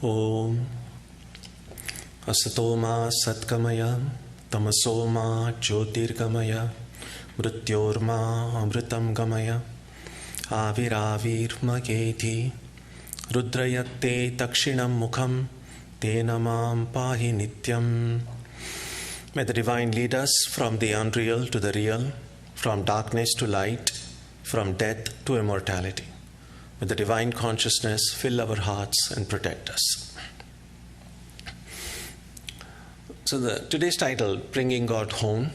Om Asatoma Satkamaya Tamasoma Jyotirgamaya Mrityorma Amritam Gamaya Aviravir Mageti Rudrayate Takshinam Mukham Tenamam Pahi Nityam. May the divine lead us from the unreal to the real, from darkness to light, from death to immortality. May the divine consciousness fill our hearts and protect us. So today's title, Bringing God Home,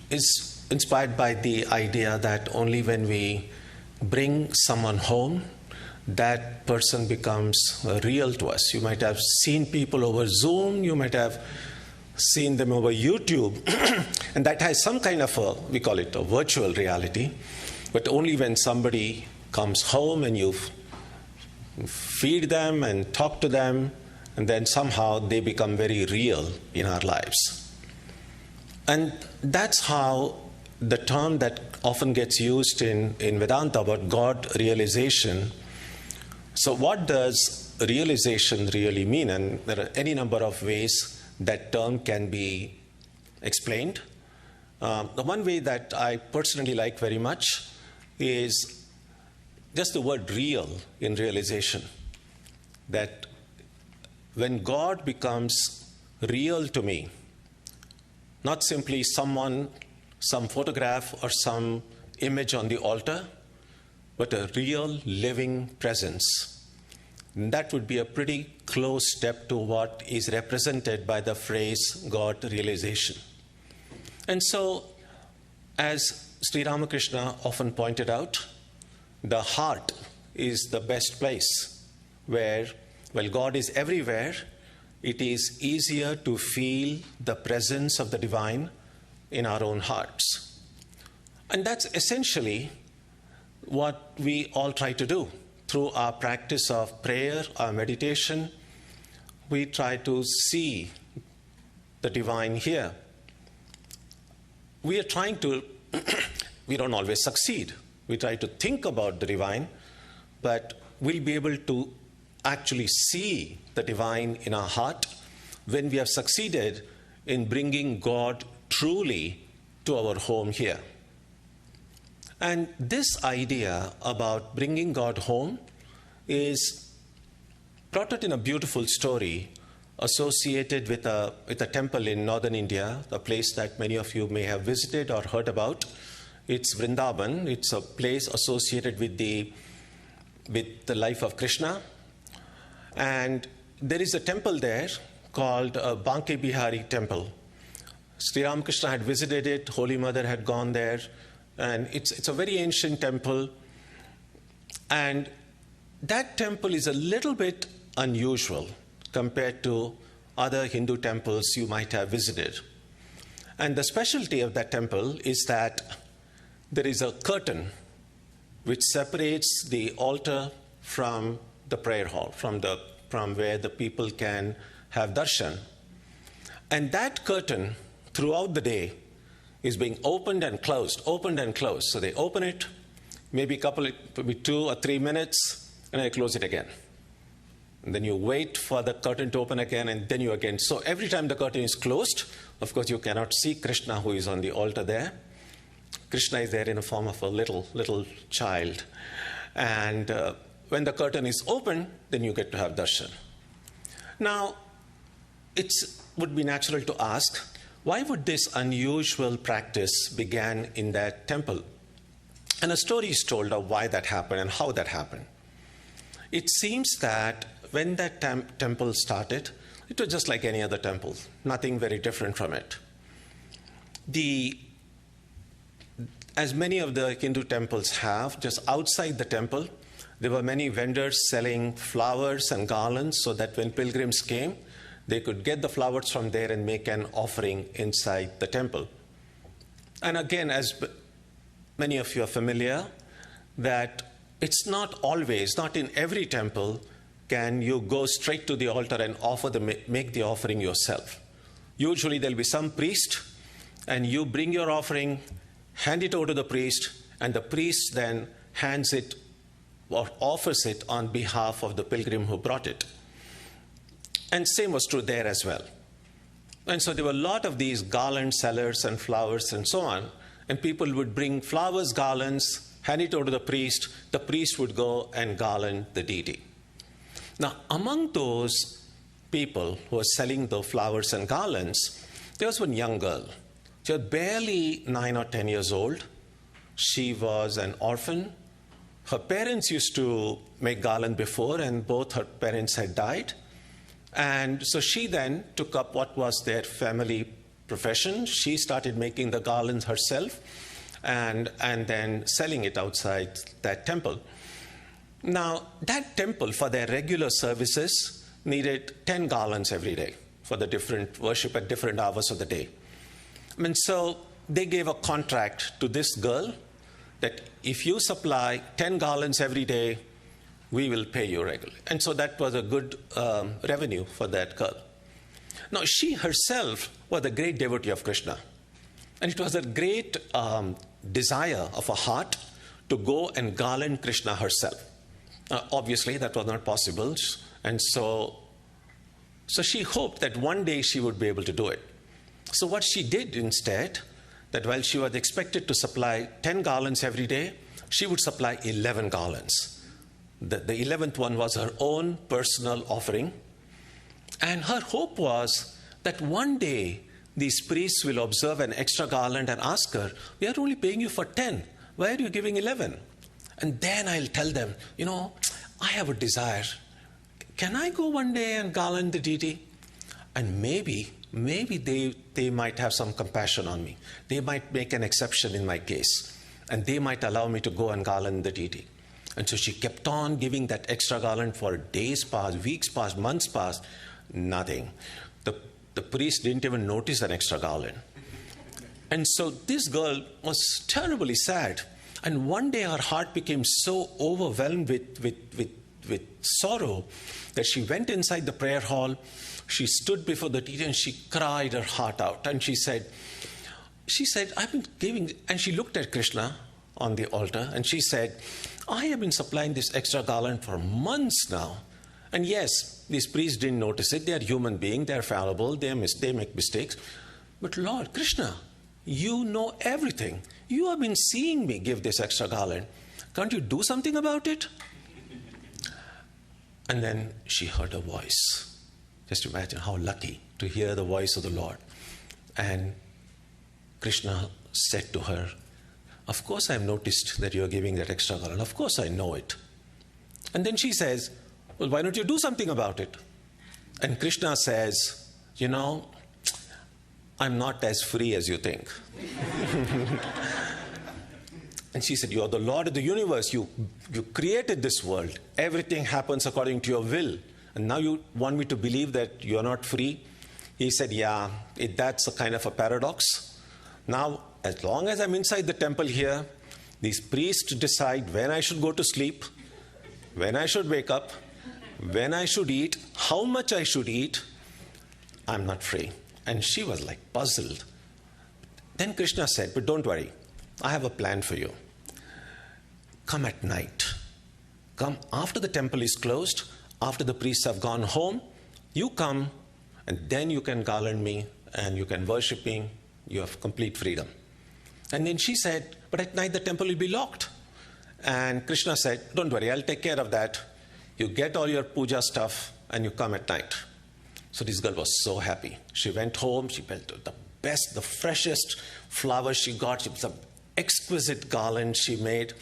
is inspired by the idea that only when we bring someone home, that person becomes real to us. You might have seen people over Zoom, you might have seen them over YouTube, and that has some kind of we call it a virtual reality. But only when somebody comes home and you feed them and talk to them, and then somehow they become very real in our lives. And that's how the term that often gets used in Vedanta about God realization. So what does realization really mean? And there are any number of ways that term can be explained. The one way that I personally like very much is just the word real in realization. That when God becomes real to me, not simply someone, some photograph or some image on the altar, but a real living presence. And that would be a pretty close step to what is represented by the phrase God realization. And so, as Sri Ramakrishna often pointed out, the heart is the best place where, while God is everywhere, it is easier to feel the presence of the divine in our own hearts. And that's essentially what we all try to do. Through our practice of prayer, our meditation, we try to see the divine here. We are trying to we don't always succeed. We try to think about the divine, but we'll be able to actually see the divine in our heart when we have succeeded in bringing God truly to our home here. And this idea about bringing God home is brought out in a beautiful story associated with a temple in northern India, a place that many of you may have visited or heard about. It's Vrindavan. It's a place associated with the life of Krishna. And there is a temple there called Banke Bihari Temple. Sri Ramakrishna had visited it. Holy Mother had gone there. And it's a very ancient temple. And that temple is a little bit unusual compared to other Hindu temples you might have visited. And the specialty of that temple is that there is a curtain which separates the altar from the prayer hall, from where the people can have darshan. And that curtain, throughout the day, is being opened and closed. So they open it, maybe 2 or 3 minutes, and they close it again. And then you wait for the curtain to open again, and then you again. So every time the curtain is closed, of course you cannot see Krishna who is on the altar there. Krishna is there in the form of a little child. And when the curtain is open, then you get to have darshan. Now, it would be natural to ask, why would this unusual practice began in that temple? And a story is told of why that happened and how that happened. It seems that when that temple started, it was just like any other temple, nothing very different from it. As many of the Hindu temples have, just outside the temple, there were many vendors selling flowers and garlands so that when pilgrims came, they could get the flowers from there and make an offering inside the temple. And again, as many of you are familiar, that it's not in every temple can you go straight to the altar and make the offering yourself. Usually there'll be some priest, and you bring your offering, hand it over to the priest, and the priest then hands it or offers it on behalf of the pilgrim who brought it. And same was true there as well. And so there were a lot of these garland sellers and flowers and so on. And people would bring flowers, garlands, hand it over to the priest. The priest would go and garland the deity. Now, among those people who were selling the flowers and garlands, there was one young girl. She was barely 9 or 10 years old. She was an orphan. Her parents used to make garland before, and both her parents had died. And so she then took up what was their family profession. She started making the garlands herself and then selling it outside that temple. Now, that temple, for their regular services, needed 10 garlands every day for the different worship at different hours of the day. And so they gave a contract to this girl that if you supply 10 garlands every day, we will pay you regularly. And so that was a good revenue for that girl. Now, she herself was a great devotee of Krishna. And it was a great desire of her heart to go and garland Krishna herself. Obviously, that was not possible. And so she hoped that one day she would be able to do it. So what she did instead, that while she was expected to supply 10 garlands every day, she would supply 11 garlands. The 11th one was her own personal offering. And her hope was that one day these priests will observe an extra garland and ask her, we are only paying you for 10. Why are you giving 11? And then I'll tell them, I have a desire. Can I go one day and garland the deity? And maybe they might have some compassion on me. They might make an exception in my case. And they might allow me to go and garland the deity. And so she kept on giving that extra garland for days passed, weeks passed, months passed. Nothing. The priest didn't even notice an extra garland. And so this girl was terribly sad. And one day her heart became so overwhelmed with sorrow that she went inside the prayer hall. She stood before the deity and she cried her heart out. And she said, I've been giving, and she looked at Krishna on the altar and she said, I have been supplying this extra garland for months now. And yes, these priests didn't notice it. They are human beings. They are fallible. They make mistakes. But Lord Krishna, you know everything. You have been seeing me give this extra garland. Can't you do something about it? And then she heard a voice. Just imagine how lucky to hear the voice of the Lord. And Krishna said to her, of course I've noticed that you're giving that extra garland. Of course I know it. And then she says, well, why don't you do something about it? And Krishna says, I'm not as free as you think. And she said, you're the Lord of the universe. You created this world. Everything happens according to your will. And now you want me to believe that you're not free? He said, yeah, that's a kind of a paradox. Now, as long as I'm inside the temple here, these priests decide when I should go to sleep, when I should wake up, when I should eat, how much I should eat. I'm not free. And she was like puzzled. Then Krishna said, but don't worry, I have a plan for you. Come at night. Come after the temple is closed, after the priests have gone home, you come and then you can garland me and you can worship me. You have complete freedom. And then she said, but at night the temple will be locked. And Krishna said, don't worry, I'll take care of that. You get all your puja stuff and you come at night. So this girl was so happy. She went home, she built the best, the freshest flowers she got. It was an exquisite garland she made.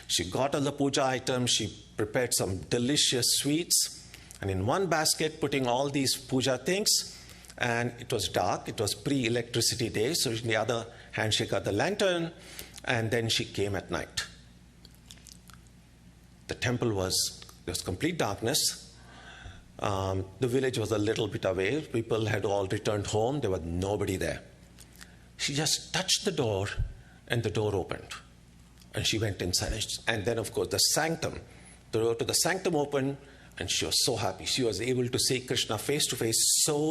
She got all the puja items. She prepared some delicious sweets. And in one basket, putting all these puja things. And it was dark. It was pre-electricity days. So in the other hand, she got the lantern. And then she came at night. The temple there was complete darkness. The village was a little bit away. People had all returned home. There was nobody there. She just touched the door and the door opened. And she went inside. And then, of course, the door to the sanctum opened, and she was so happy. She was able to see Krishna face to face,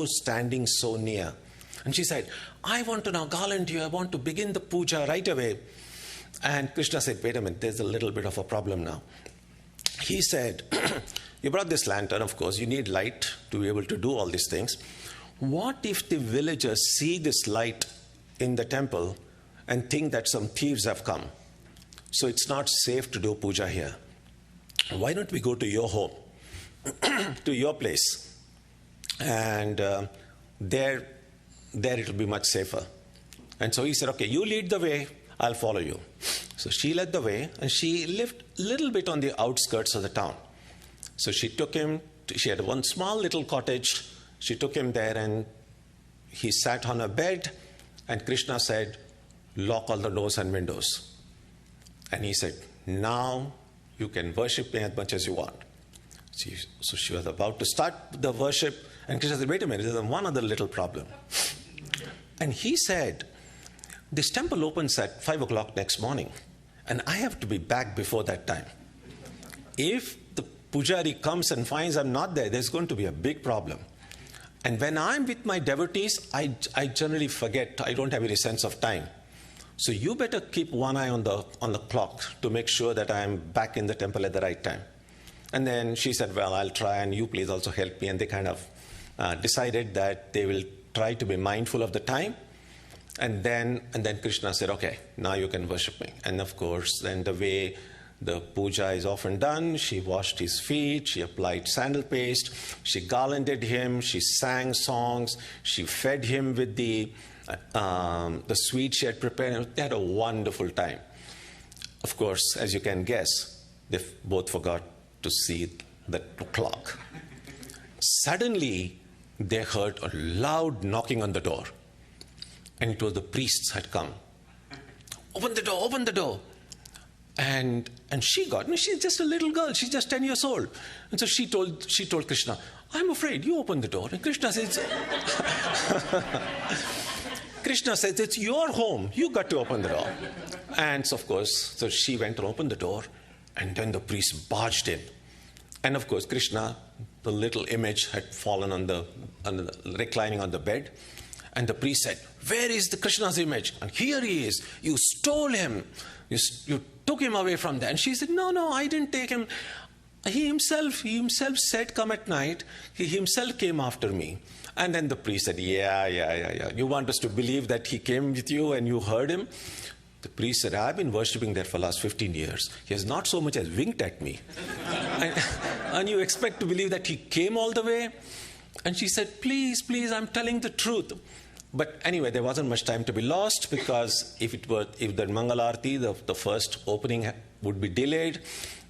standing so near. And she said, I want to now garland you. I want to begin the puja right away. And Krishna said, wait a minute, there's a little bit of a problem now. he said, you brought this lantern, of course, you need light to be able to do all these things. What if the villagers see this light in the temple and think that some thieves have come? So it's not safe to do puja here. Why don't we go to your home, to your place, and there it will be much safer. And so he said, okay, you lead the way, I'll follow you. So she led the way, and she lived a little bit on the outskirts of the town. So she took him, she had one small little cottage. She took him there, and he sat on a bed, and Krishna said, lock all the doors and windows. And he said, now you can worship me as much as you want. So she was about to start the worship, and Krishna said, wait a minute, there's one other little problem. And he said, this temple opens at 5 o'clock next morning, and I have to be back before that time. If the pujari comes and finds I'm not there, there's going to be a big problem. And when I'm with my devotees, I generally forget. I don't have any sense of time. So you better keep one eye on the clock to make sure that I'm back in the temple at the right time. And then she said, well, I'll try, and you please also help me. And they kind of decided that they will try to be mindful of the time. And then Krishna said, okay, now you can worship me. And of course, then the way the puja is often done, she washed his feet, she applied sandal paste, she garlanded him, she sang songs, she fed him with the sweet she had prepared. They had a wonderful time. Of course, as you can guess, they both forgot to see the clock. Suddenly, they heard a loud knocking on the door. And it was the priests had come. Open the door, open the door. And she's just a little girl, she's just 10 years old. And so she told Krishna, I'm afraid, you open the door. And Krishna says, it's your home, you got to open the door. And so, of course, so she went and opened the door, and then the priest barged in. And of course, Krishna, the little image, had fallen reclining on the bed. And the priest said, where is the Krishna's image? And here he is. You stole him. You took him away from there. And she said, no, I didn't take him. He himself said, come at night. He himself came after me. And then the priest said, yeah. You want us to believe that he came with you and you heard him? The priest said, I've been worshipping there for the last 15 years. He has not so much as winked at me. and you expect to believe that he came all the way? And she said, please, I'm telling the truth. But anyway, there wasn't much time to be lost, because if the Mangalarti, the first opening, would be delayed,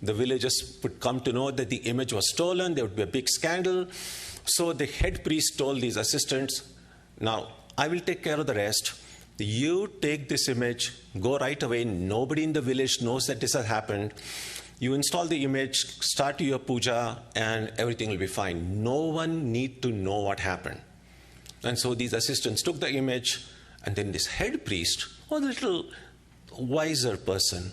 the villagers would come to know that the image was stolen. There would be a big scandal. So the head priest told these assistants, now, I will take care of the rest. You take this image, go right away. Nobody in the village knows that this has happened. You install the image, start your puja, and everything will be fine. No one need to know what happened. And so these assistants took the image, and then this head priest, was a little wiser person,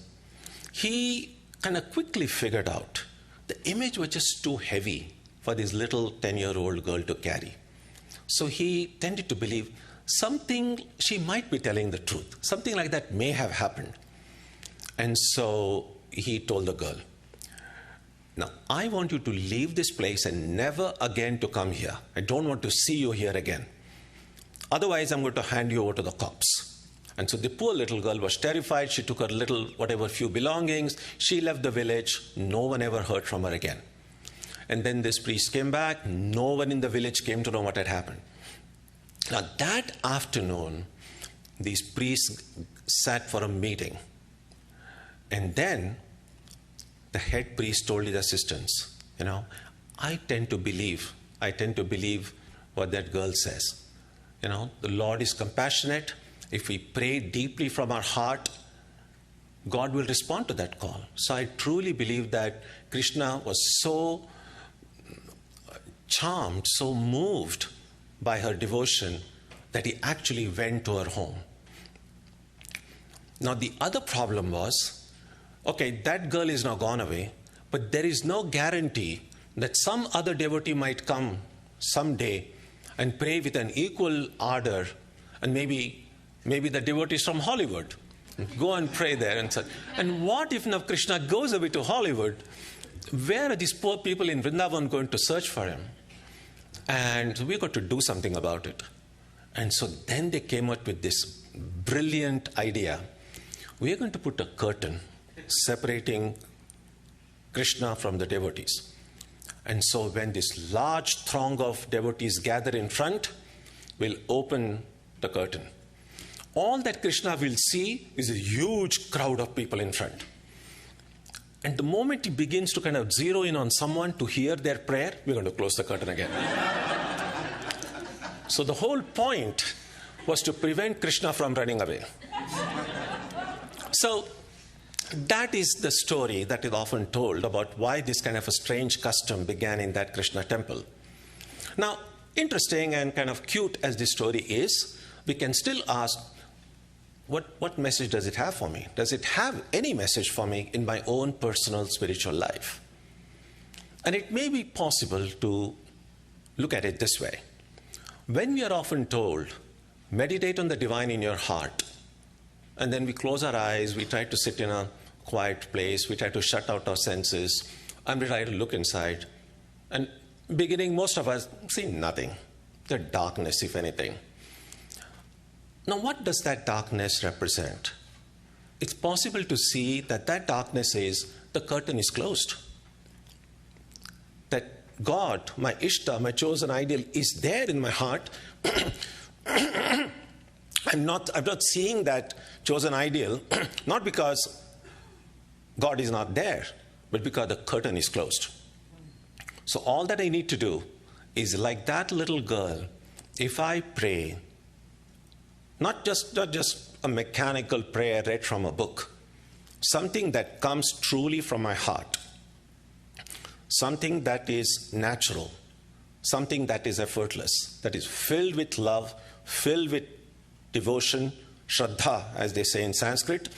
he kind of quickly figured out the image was just too heavy for this little 10-year-old girl to carry. So he tended to believe she might be telling the truth. Something like that may have happened. And so he told the girl, now, I want you to leave this place and never again to come here. I don't want to see you here again. Otherwise, I'm going to hand you over to the cops. And so the poor little girl was terrified. She took her few belongings. She left the village. No one ever heard from her again. And then this priest came back. No one in the village came to know what had happened. Now, that afternoon, these priests sat for a meeting. And then the head priest told his assistants, I tend to believe what that girl says. The Lord is compassionate. If we pray deeply from our heart, God will respond to that call. So I truly believe that Krishna was so charmed, so moved by her devotion that he actually went to her home. Now, the other problem was, okay, that girl is now gone away, but there is no guarantee that some other devotee might come someday and pray with an equal ardor, and maybe the devotees from Hollywood go and pray there. And what if now Krishna goes away to Hollywood where are these poor people in Vrindavan going to search for him? And we got to do something about it. And so then they came up with this brilliant idea. We are going to put a curtain separating Krishna from the devotees. And so when this large throng of devotees gather in front, we'll open the curtain. All that Krishna will see is a huge crowd of people in front. And the moment he begins to kind of zero in on someone to hear their prayer, we're going to close the curtain again. So the whole point was to prevent Krishna from running away. So that is the story that is often told about why this kind of a strange custom began in that Krishna temple. Now, interesting and kind of cute as this story is, we can still ask, what message does it have for me? Does it have any message for me in my own personal spiritual life? And it may be possible to look at it this way. When we are often told, meditate on the divine in your heart, and then we close our eyes, we try to sit in a quiet place, we try to shut out our senses, and we try to look inside. And beginning, most of us see nothing. The darkness, if anything. Now, what does that darkness represent? It's possible to see that that darkness is the curtain is closed. That God, my Ishta, my chosen ideal, is there in my heart. I'm not seeing that chosen ideal, not because God is not there, but because the curtain is closed. So all that I need to do is, like that little girl, if I pray, not just a mechanical prayer read from a book, something that comes truly from my heart, something that is natural, something that is effortless, that is filled with love, filled with devotion, Shraddha, as they say in Sanskrit.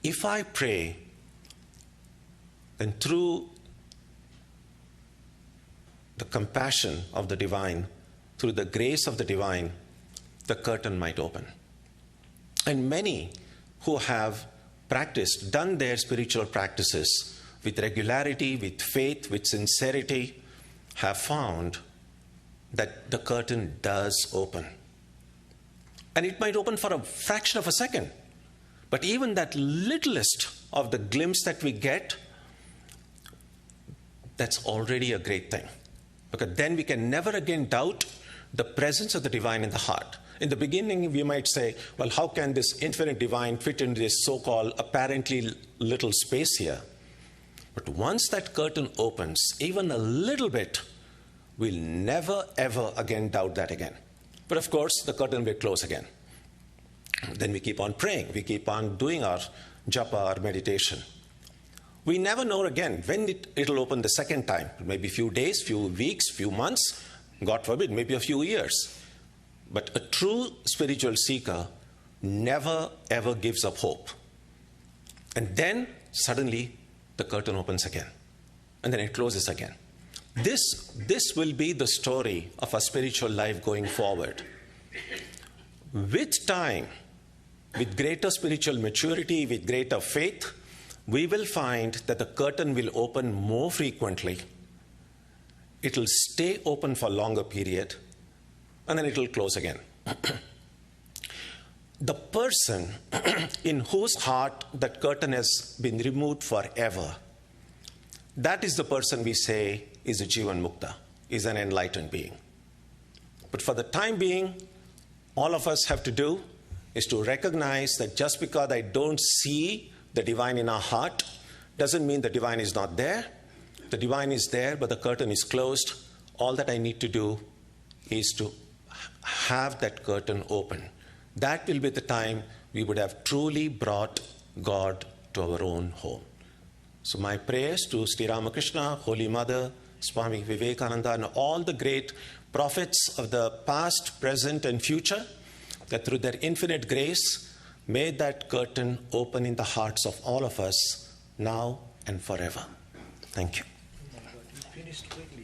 If I pray, then through the compassion of the divine, through the grace of the divine, the curtain might open. And many who have practiced, done their spiritual practices with regularity, with faith, with sincerity, have found that the curtain does open. And it might open for a fraction of a second. But even that littlest of the glimpse that we get, that's already a great thing. Because then we can never again doubt the presence of the divine in the heart. In the beginning, we might say, well, how can this infinite divine fit into this so-called apparently little space here? But once that curtain opens, even a little bit, we'll never, ever again doubt that again. But of course, the curtain will close again. Then we keep on praying. We keep on doing our japa, our meditation. We never know again when it'll open the second time. Maybe a few days, few weeks, few months, God forbid, maybe a few years. But a true spiritual seeker never, ever gives up hope. And then suddenly the curtain opens again. And then it closes again. This will be the story of our spiritual life going forward. With time, with greater spiritual maturity, with greater faith, we will find that the curtain will open more frequently. It will stay open for a longer period, and then it will close again. The person in whose heart that curtain has been removed forever, that is the person we say is a Jivan Mukta, is an enlightened being. But for the time being, all of us have to do is to recognize that just because I don't see the divine in our heart doesn't mean the divine is not there. The divine is there, but the curtain is closed. All that I need to do is to have that curtain open. That will be the time we would have truly brought God to our own home. So my prayers to Sri Ramakrishna, Holy Mother, Swami Vivekananda, and all the great prophets of the past, present, and future, that through their infinite grace, may that curtain open in the hearts of all of us now and forever. Thank you. Oh my God, you finished quickly.